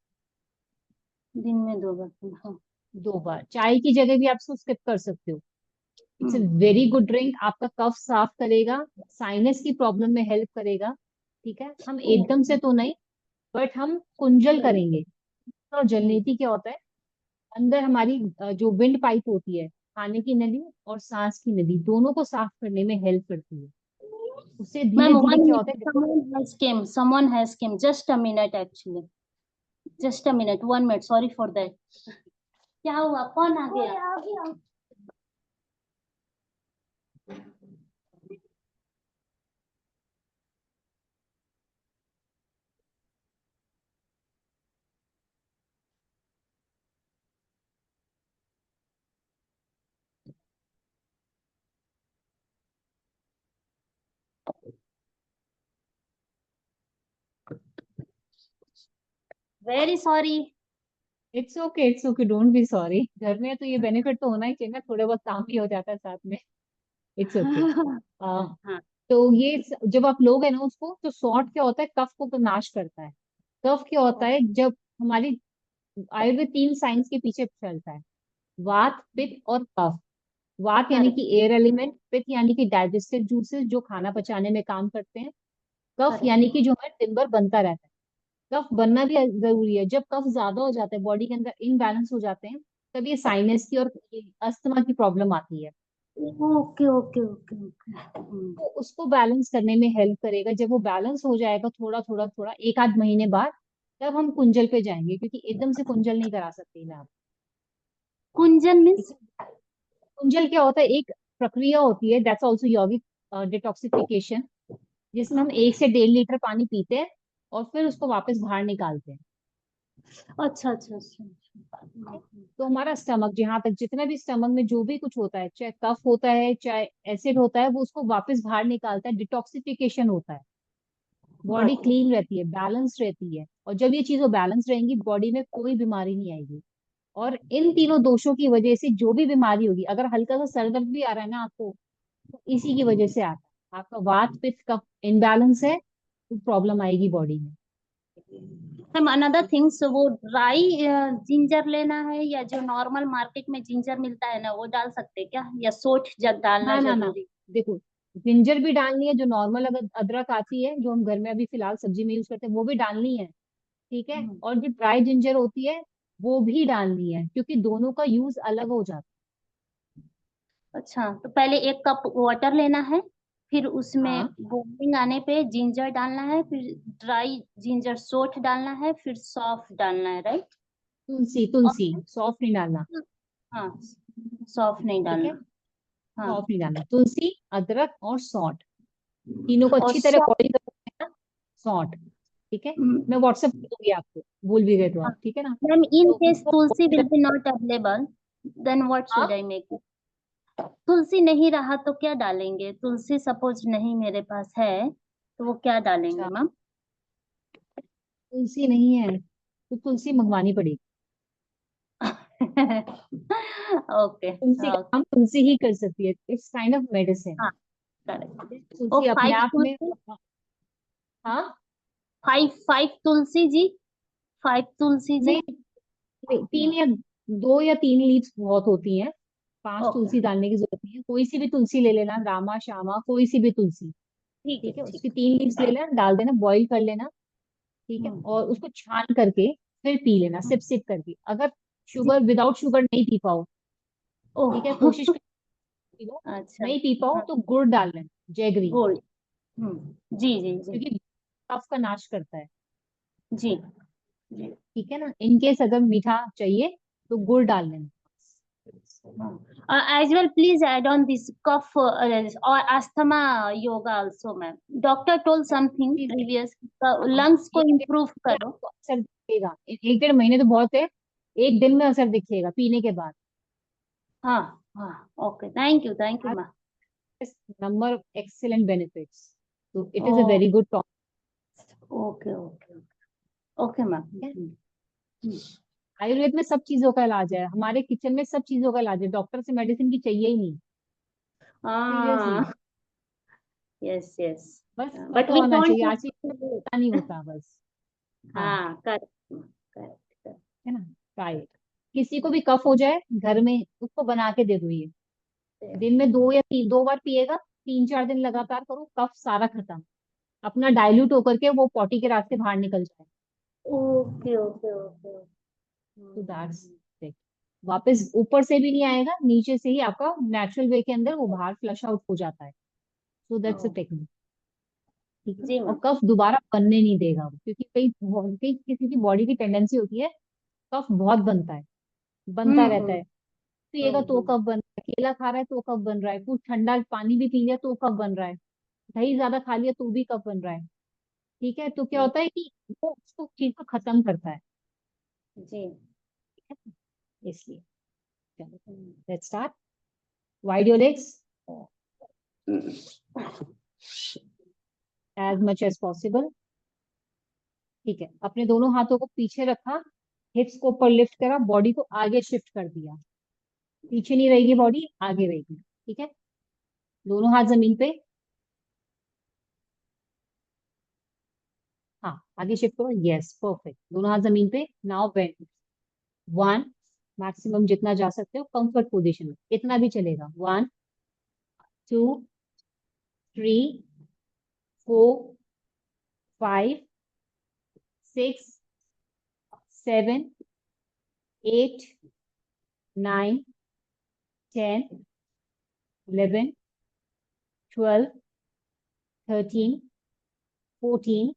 दिन में 2 बार। हाँ 2 बार, चाय की जगह भी आप इसको स्किप कर सकते हो। It's a hmm, very good drink, आपका कफ साफ करेगा, साइनस की प्रॉब्लम में हेल्प करेगा, ठीक है। हम एकदम से तो नहीं, बट हम कुंजल करेंगे। और हम्म। जलनेति क्या होता है, अंदर हमारी जो विंड पाइप होती है, खाने की नली और सांस की नली, दोनों को साफ करने में हेल्प करती है। उससे धीरे मैम धीरे वन क्या मिनट, होता है। someone has came, just a minute actually, just a minute, 1 minute, sorry for that। क्या हुआ, कौन आ गया? Very sorry. It's okay, don't be sorry. घर में है तो ये बेनिफिट तो होना ही चाहिए ना, थोड़े बहुत काम भी हो जाता है साथ में। It's okay. हाँ तो ये जब आप लोगे ना उसको, तो सॉर्ट क्या होता है, कफ को नाश करता है। कफ क्या होता है, जब हमारी आयुर्वेद 3 साइंस के पीछे चलता है, वात पित्त और कफ। वात यानी करेक्ट कि एयर एलिमेंट, पित्त यानी कि डाइजेस्टिव जूसेस जो खाना पचाने में काम करते हैं, कफ करेक्ट। यानी कि जो हमारे दिन भर बनता रहता है। कफ बनना भी जरूरी है। जब कफ ज्यादा हो जाता है, बॉडी के अंदर इनबैलेंस हो जाते हैं, तब ये साइनस की और ये अस्थमा की प्रॉब्लम आती है। Okay okay okay okay. तो उसको बैलेंस करने में हेल्प करेगा। जब वो बैलेंस हो जाएगा थोड़ा थोड़ा थोड़ा, 1 आध महीने बाद, तब हम कुंजल पे जाएंगे, क्योंकि एकदम से कुंजल नहीं करा सकते ना आप। कुंजन मीन्स? ठीक है? कुंजल क्या होता है, एक प्रक्रिया होती है, दैट्स ऑल्सो यौगिक डिटॉक्सिफिकेशन, जिसमें हम 1 से 1.5 लीटर पानी पीते हैं और फिर उसको वापस बाहर निकालते हैं। अच्छा अच्छा अच्छा ठीक अच्छा। है? तो हमारा स्टमक, जहां तक जितना भी स्टमक में जो भी कुछ होता है, चाहे कफ होता है चाहे एसिड होता है, वो उसको वापस बाहर निकालता है, डिटॉक्सिफिकेशन होता है। बॉडी गॉट क्लीन रहती है, बैलेंस रहती है, और जब ये चीजें बैलेंस रहेंगी, बॉडी में कोई बीमारी नहीं आएगी। और इन तीनों दोषों की वजह से जो भी बीमारी होगी, अगर हल्का सा सर दर्द भी आ रहा है ना आपको, तो इसी की वजह से आता है। आपका वात पित्त का इनबैलेंस है, तो प्रॉब्लम आएगी बॉडी में। मैम अनदर थिंग्स, वो ड्राई जिंजर लेना है या जो नॉर्मल मार्केट में जिंजर मिलता है ना वो डाल सकते हैं क्या, या सोठ जग डालना ना ना ना, जरूरी? देखो, जिंजर भी डालनी है, जो नॉर्मल अगर अदरक आती है जो हम घर में अभी फिलहाल सब्जी में यूज करते हैं, वो भी डालनी है, ठीक है। हम्म, और जो ड्राई जिंजर होती है, वो भी डालनी है, क्योंकि दोनों का यूज अलग हो जाता अच्छा तो पहले 1 कप वाटर लेना है, फिर है। उसमें हाँ, बॉइलिंग आने पे जिंजर डालना है, फिर ड्राई जिंजर सोठ डालना है, फिर सौंफ डालना है, राइट? तुलसी, और तुलसी, सौंफ नहीं डालना। हाँ, सौंफ नहीं ठीक है, डालना। हाँ सौंफ नहीं डालना, तुलसी, अदरक और सौंठ, तीनों को और अच्छी तरह सौंफ। बॉईल करना। सौंठ, ठीक है। मैं व्हाट्सएप कर दूंगी आपको, भूल भी गए तो आप, ठीक है ना। मैम इन तो केस उसको तुलसी boil विल बी करना। नॉट अवेलेबल, देन व्हाट हाँ, शुड आई मेक? तुलसी नहीं रहा तो क्या डालेंगे? तुलसी सपोज नहीं मेरे पास है तो वो क्या डालेंगे अच्छा, मैम? तुलसी नहीं है तो तुलसी मंगवानी पड़ेगी। ओके तुलसी का ओके। काम तुलसी ही कर सकती है, इट्स काइंड ऑफ मेडिसिन। हाँ करेक्ट। ओ तुलसी अपने 5 आप में। तुलसी, हाँ, 5 तुलसी जी, 5 तुलसी जी। नहीं, नहीं, 2 या 3 लीव्स बहुत होती हैं। 5 ओके तुलसी डालने की जरूरत नहीं है, कोई सी भी तुलसी ले लेना, रामा श्यामा, कोई सी भी तुलसी, ठीक है ठीक है। उसकी ठीक। 3 लीव्स ले लेना, डाल देना, बॉईल कर लेना, ठीक है। हम्म, और उसको छान करके फिर पी लेना, सिप सिप करके। अगर जी। शुगर, विदाउट शुगर नहीं पी पाओ, ओह ठीक है, कोशिश कर पी लो। अच्छा। नहीं पी पाओ हाँ तो गुड़ डाल लेना, जैगरी, गोल्ड। जी जी जी क्योंकि कफ का नाश करता है, जी जी। ठीक है ना। इनकेस अगर मीठा चाहिए तो गुड़ डाल लेना। As well, please add on this cough or asthma yoga also, ma'am. Doctor told something previous, हाँ, lungs को एक दिन improve में करो। आपको असर दिखेगा, 1-1.5 महीने तो बहुत है, 1 दिन में असर दिखेगा पीने के बाद। हाँ हाँ okay, thank you ma'am. Number excellent benefits, तो it is a oh very good topic. Okay okay okay ma'am. है, आयुर्वेद में सब चीजों का इलाज है, हमारे किचन में सब चीजों का इलाज है, डॉक्टर से मेडिसिन की चाहिए ही नहीं, सीरियसली। हाँ यस यस, बस बट पता वी होना वांट चाहिए, टू, आशीष पता नहीं होता बस। हाँ, हाँ करेक्ट करेक्ट। है ना, राइट। किसी को भी कफ हो जाए घर में, उसको बना के दे दो ये। दिन में 2 या 3 2 बार पिएगा, 3 4 दिन लगातार करो, कफ सारा खत्म, अपना डाइल्यूट होकर के वो पॉटी के रास्ते बाहर निकल जाए। Okay okay okay. तो दैट्स इट। वापस ऊपर से भी नहीं आएगा, नीचे से ही आपका नेचुरल वे के अंदर वो बाहर फ्लश आउट हो जाता है। So that's a technique. ठीक है, जी और मैम। कफ दोबारा बनने नहीं देगा वो, क्योंकि कई किसी की बॉडी की टेंडेंसी होती है, कफ बहुत बनता है, बनता रहता हम्म है। पिएगा तो हम्म। कफ बन रहा है, केला खा रहा है तो कफ बन रहा है, कुछ ठंडा पानी भी पी लिया तो कफ बन रहा है, दही ज्यादा खा लिया तो भी कफ बन रहा है। ठीक है, तो क्या होता है कि वो उसको चीज को खत्म करता है। जी। ठीक है? इसलिए चलो, let's start. Wide your legs as much as possible. ठीक है, अपने दोनों हाथों को पीछे रखा, हिप्स को ऊपर लिफ्ट करा, बॉडी को आगे शिफ्ट कर दिया। पीछे नहीं रहेगी बॉडी, आगे रहेगी। ठीक है, दोनों हाथ जमीन पे। हाँ, आगे शिफ्ट करो, यस परफेक्ट, दोनों हाथ जमीन पे। Now bend. 1, मैक्सिमम जितना जा सकते हो कंफर्ट पोजीशन में, इतना भी चलेगा। 1 2 3 4 5 6 7 8 9 10 11 12 13 14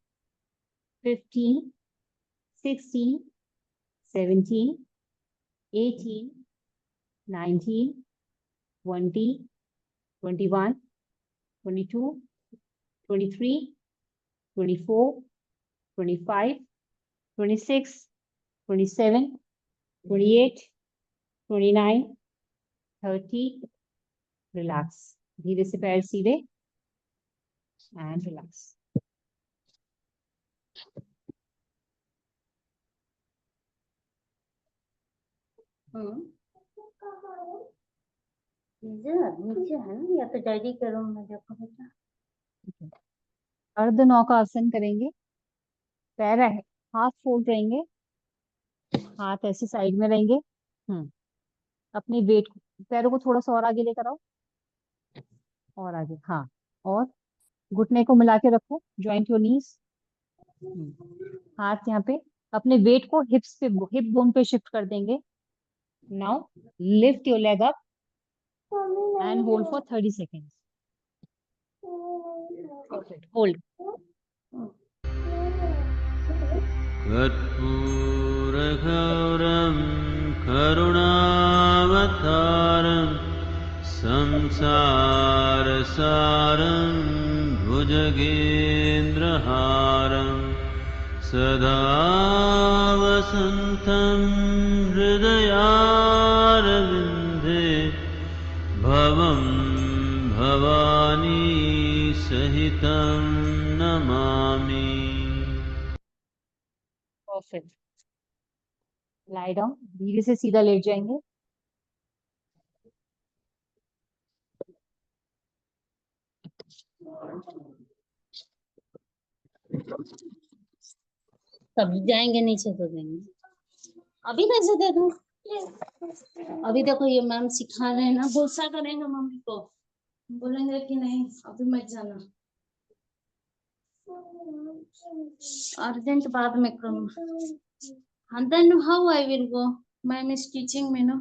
15 16 17 18 19 20 21 22 23 24 25 26 27 28 29 30। रिलैक्स, धीरे से पैर सीधे एंड रिलैक्स। हम्म, इधर नीचे है ना, या तो डायरी करो मैं, देखो बेटा। अर्ध नौकासन करेंगे। पैर हाथ फोल्ड रहेंगे, हाथ ऐसे साइड में रहेंगे। अपनी वेट, पैरों को थोड़ा सा और आगे लेकर आओ, और आगे, हाँ। और घुटने को मिला के रखो, जॉइंट योर नीज। हाथ यहाँ पे, अपने वेट को हिप्स पे, हिप बोन पे शिफ्ट कर देंगे। Now lift your leg up and hold for 30 seconds. Perfect, hold. कर्पूरगौरं करुणावतारं संसारसारं भुजगेन्द्रहारं सदा वसन्तं हृदयारविन्दे भवं भवानी सहितं नमामि। परफेक्ट, लाई डाउन, धीरे से सीधा लेट जाएंगे। तब जाएंगे नीचे तो देंगे, अभी कैसे दे दूं? अभी देखो ये मैम सिखा रहे हैं ना, गुस्सा करेंगे मम्मी को, बोलेंगे कि नहीं अभी मत जाना, अर्जेंट बाद में करूँ। And then how I will go? Ma'am is teaching में ना।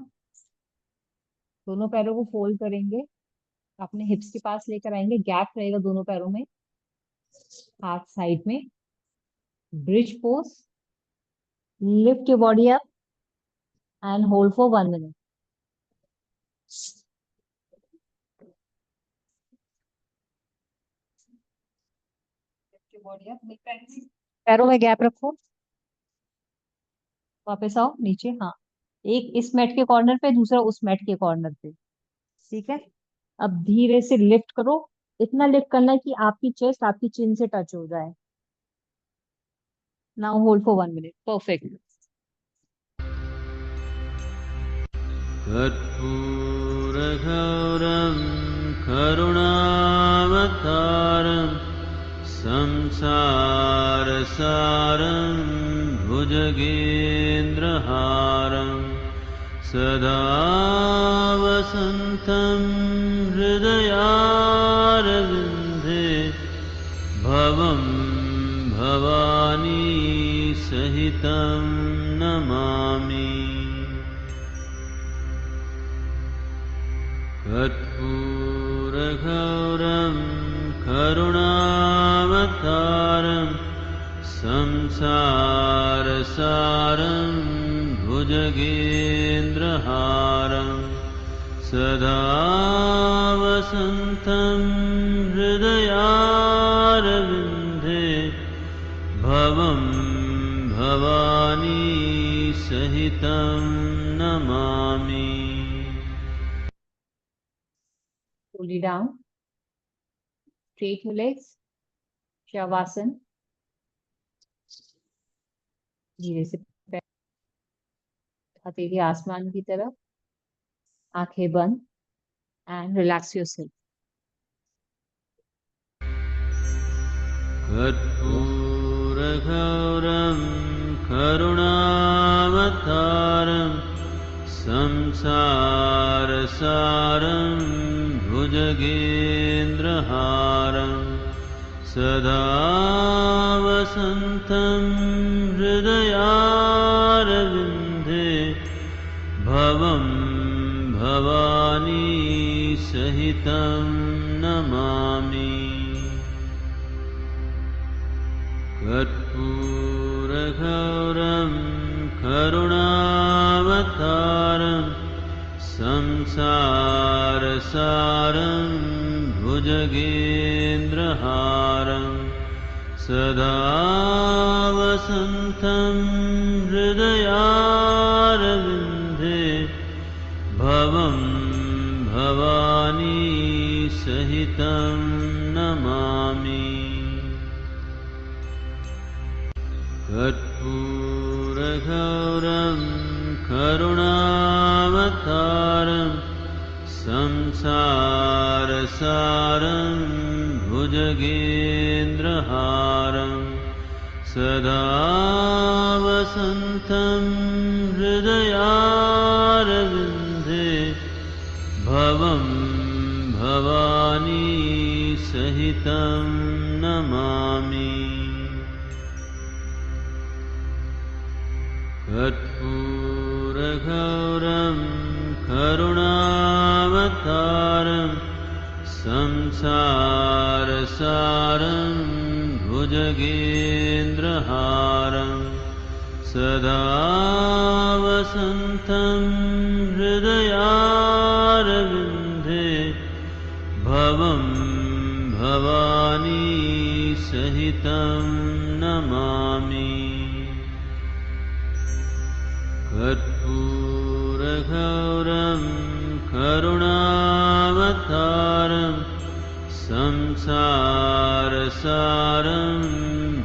दोनों पैरों को फोल्ड करेंगे, अपने हिप्स के पास लेकर आएंगे, गैप रहेगा दोनों पैरों में, हाथ साइड में, bridge pose. Lift your body up and hold for 1 minute. Body up, पैरों में गैप रखो, वापस आओ नीचे। हाँ, एक इस मैट के कॉर्नर पे, दूसरा उस मैट के कॉर्नर पे। ठीक है, अब धीरे से लिफ्ट करो, इतना लिफ्ट करना है कि आपकी चेस्ट आपकी चिन से टच हो जाए। Now hold for 1 minute. Perfect. कर्पूरगौरं करुणावतारं करुणावतारं संसारसारं भुजगेन्द्रहारं सदा वसन्तं हृदयारविन्दे भवं भवानी सहितं नमामि। कर्पूरगौरं करुणावतारं संसारसारं भुजगेन्द्रहारं सदा वसन्तं हृदयारविन्दे भवं भवानी सहितं Namami. Pull it down. Straight your legs. Shavasana. धीरे से पैर हथेली आसमान की तरफ, आंखें बंद and relax yourself. कर्पूरगौरं करुणावतारं संसारसारं भुजगेन्द्रहारं सदा वसन्तं हृदयारविन्दे भवं भवानी सहितं नमामि। कर्पूरगौरं करुणावतारं संसारसारं भुजगेन्द्रहारं सदा वसन्तं हृदयारविन्दे भवं भवानी सहितं नमामि। कर्पूरगौरं करुणावतारं संसारसारं भुजगेन्द्रहारं सदा वसन्तं हृदयारविन्दे भवं भवानी सहितं नमामि। कर्पूरगौरं करुणावतारं संसारसारं भुजगेन्द्रहारं सदा वसन्तं हृदयारविन्दे भवं भवानी सहितं नमामि। कर्पूरगौरं करुणावतारं संसारसारं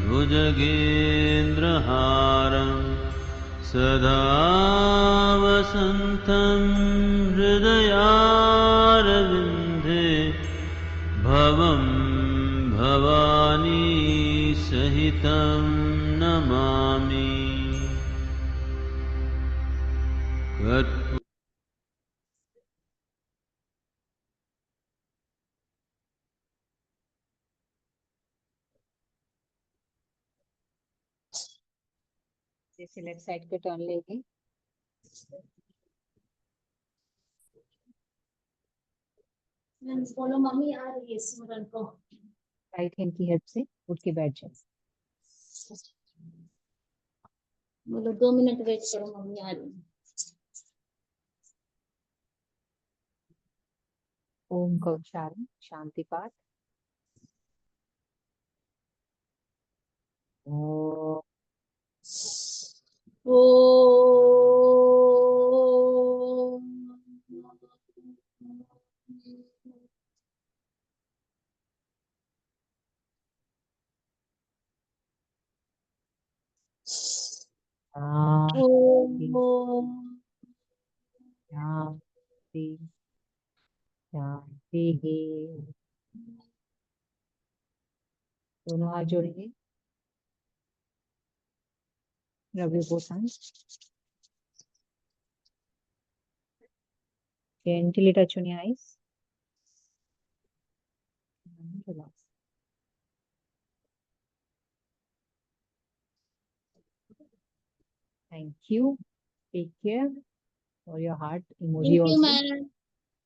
भुजगेन्द्रहारं सदा वसन्तं हृदयारविन्दे भवं भवानी सहितं नमामि। जैसे लेफ्ट साइड पे टर्न लेके बोलो मम्मी आ रही है सिमरन को। राइट हैंड की हेल्प से उठ के बैठ जाए। बोलो 2 मिनट वेट करो मम्मी आ रही है। ओम का उच्चारण, शांति पाठ। ओम ओ शांति शांति। दोनों हाथ जोड़ेंगे, rub your both hands, gently touch on your eyes, and relax. Thank you. Take care. For your heart emoji thank you also. Ma'am,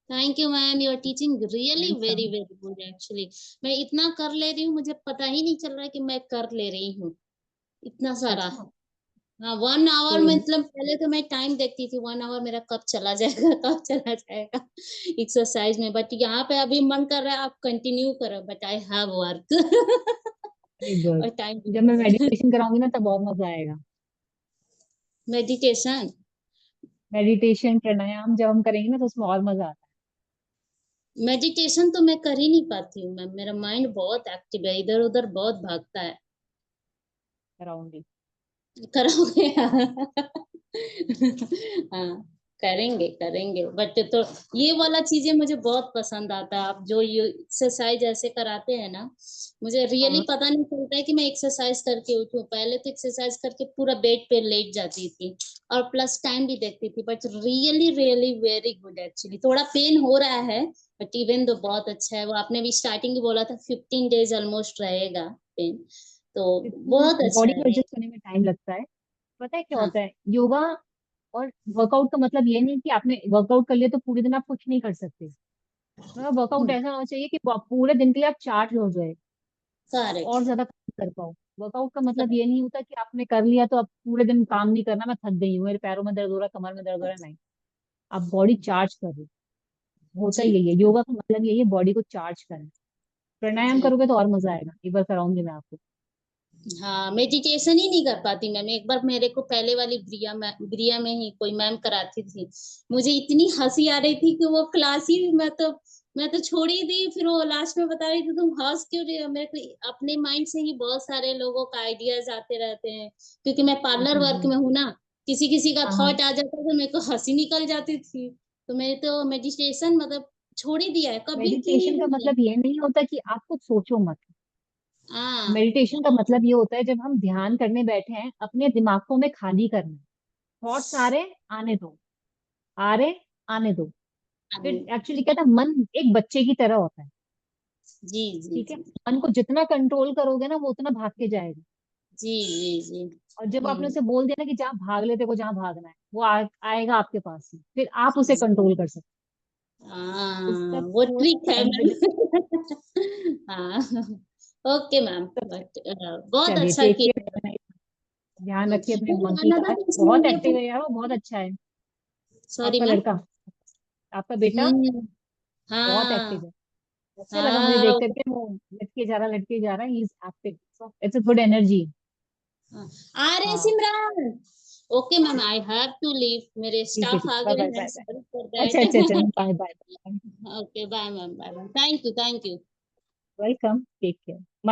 thank you ma'am, your teaching really Welcome. Very very good actually. मैं इतना कर ले रही हूँ, मुझे पता ही नहीं चल रहा है कि मैं कर ले रही हूँ इतना सारा। अच्छा, हाँ 1 आवर कोई मतलब पहले तो मैं टाइम देखती थी 1 आवर मेरा कब चला जाएगा कब चला जाएगा एक्सरसाइज में, बट यहाँ पे अभी मन कर रहा है आप कंटिन्यू करो, but I have work very good. और टाइम जब मैं मेडिटेशन कराऊंगी ना तब और मजा आएगा। मेडिटेशन। मेडिटेशन प्राणायाम जब हम करेंगे ना तो उसमें और मजा आता मेडिटेशन तो मैं कर ही नहीं पाती हूँ मैम, मेरा माइंड बहुत एक्टिव है, इधर उधर बहुत भागता है। है। कराऊंगी। करोगे हाँ करेंगे करेंगे, बट तो ये वाला चीजें मुझे बहुत पसंद आता है। आप जो ये एक्सरसाइज ऐसे कराते हैं ना, मुझे रियली हाँ, पता नहीं चलता है कि मैं एक्सरसाइज करके उठूं। पहले तो एक्सरसाइज करके पूरा बेड पे लेट जाती थी और प्लस टाइम भी देखती थी, but really really very good actually. थोड़ा पेन हो रहा है बट इवन तो बहुत अच्छा है। वो आपने भी स्टार्टिंग में बोला था 15 डेज ऑलमोस्ट रहेगा पेन, तो बहुत अच्छा बॉडी को है। एडजस्ट करने में टाइम लगता है। पता है क्या हाँ होता है योगा और वर्कआउट का मतलब ये नहीं कि आपने वर्कआउट कर लिया तो पूरे दिन आप कुछ नहीं कर सकते। मतलब वर्कआउट ऐसा होना चाहिए कि पूरे दिन के लिए आप चार्ज हो जाए, करेक्ट। और ज्यादा काम कर पाओ। वर्कआउट का मतलब ये नहीं होता कि आपने कर लिया तो आप पूरे दिन काम नहीं करना, मैं थक गई हूँ, मेरे पैरों में दर्द हो रहा है, कमर में दर्द हो रहा है, नहीं। आप बॉडी चार्ज कर रहे हो, होता जी ही यही है। योगा का मतलब यही है, बॉडी को चार्ज करना। प्राणायाम जी। करोगे तो और मजा आएगा, एक बार कराऊंगी मैं आपको। हाँ मेडिटेशन ही नहीं कर पाती मैम। एक बार मेरे को पहले वाली ब्रिया में ही कोई मैम कराती थी, मुझे इतनी हंसी आ रही थी कि वो क्लास ही मैं तो छोड़ ही दी। फिर वो लास्ट में बता रही थी तुम हंस क्यों रही हो। मेरे को अपने माइंड से ही बहुत सारे लोगों का आइडियाज आते रहते हैं, क्योंकि मैं पार्लर जी वर्क जी। में हूँ ना। किसी किसी का हाँ हाँ। थॉट आ जाता है तो मेरे को हंसी निकल जाती थी। तो मेरे तो मेडिटेशन मतलब छोड़ ही दिया है, कभी की ही मेडिटेशन का नहीं है। मतलब ये नहीं होता कि आप कुछ सोचो मत। हाँ मेडिटेशन का मतलब ये होता है जब हम ध्यान करने बैठे हैं, अपने दिमाग को हमें खाली करना है। थॉट्स आ रहे आने दो, आ रहे आने दो। फिर एक्चुअली क्या था, मन एक बच्चे की तरह होता है। जी जी ठीक है, जी मन को जितना कंट्रोल करोगे ना वो उतना भाग के जाएगा। जी जी जी। और जब आपने हम्म। उसे बोल दिया ना कि जहाँ भाग लेते को, जहाँ भागना है वो आएगा आपके पास ही, फिर आप उसे जी। कंट्रोल कर सकते हो। उसका हाँ वो थोड़ा ट्रिक है टाइम के लिए। मैम हाँ ओके मैम, बट बहुत चलिए अच्छा टेक किया। केयर, ध्यान रखिए अपने मैम मंकी का। अनदर बहुत ये एक्टिव है यार वो, बहुत अच्छा है। सॉरी आपका मैम। लड़का, आपका बेटा बहुत हाँ एक्टिव है। अच्छा लगा मुझे हाँ देख करके, वो लटके जा रहा है, he is active, it's a good energy. हाँ। आ रहे हाँ Simran. Okay ma'am I have to leave, मेरे ठीक है, स्टाफ ठीक, आ बाय गए बाय हैं, बाय बाय। सॉरी फॉर अच्छा अच्छा अच्छा, that bye bye bye. Okay bye ma'am, bye bye, thank you thank you. Welcome, take care.